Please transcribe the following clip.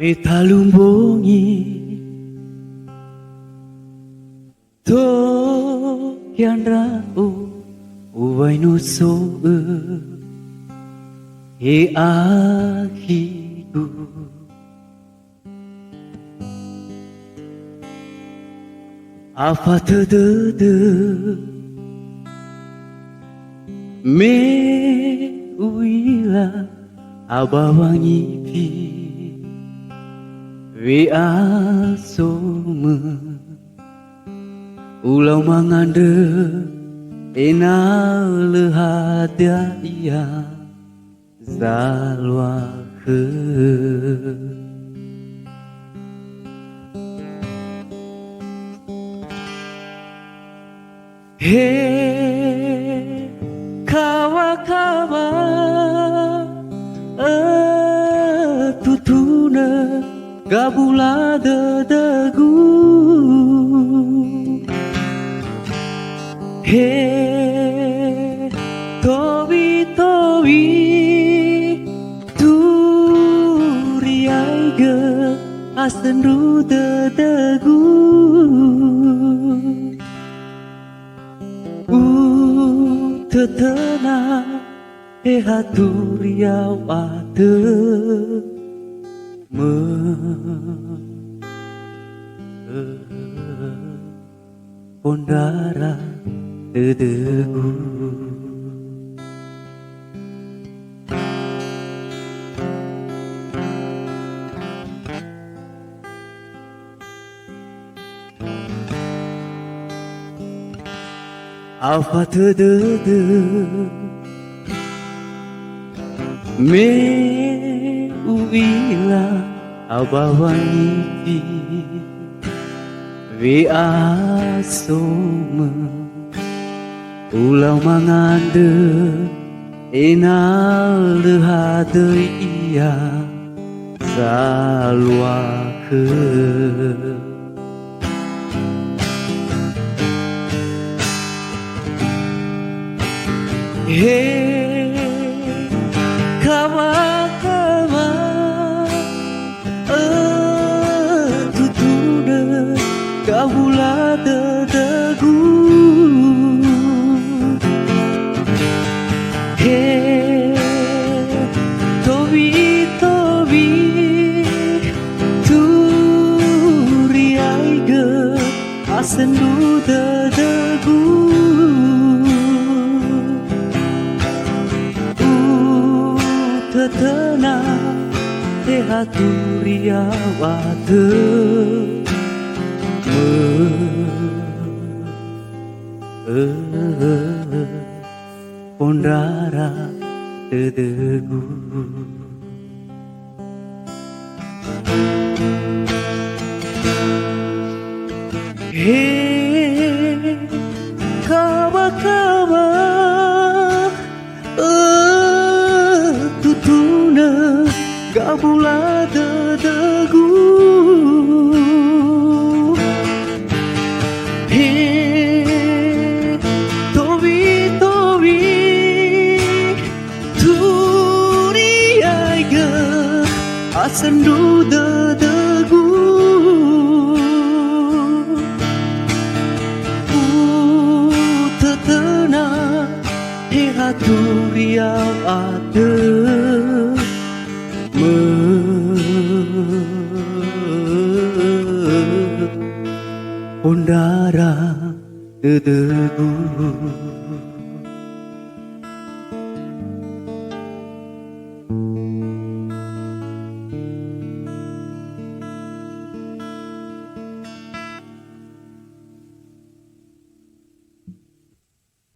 Metalumbongi to kianrao uwai no so e akiku apa tedede me uila abawangi pi we asome ulau mangande ena lehadia ia zalwa ke he kawa-kawa tutuna gabula dedagu he towi turiaiga asendu dedagu tetena haturiau ate pondara dedegu apa tedede me uila abawangi we asome ulau mangande ena lehade ia zalwa ke he kawa-kawa tutuna gabula dedagu he towi turiaiga asendu dedagu tetena haturiau ate pondara dedegu he kawa-kawa tutuna gabula dedagu he towi turiaiga asendu dedagu tetena haturiau ate pondara dedegu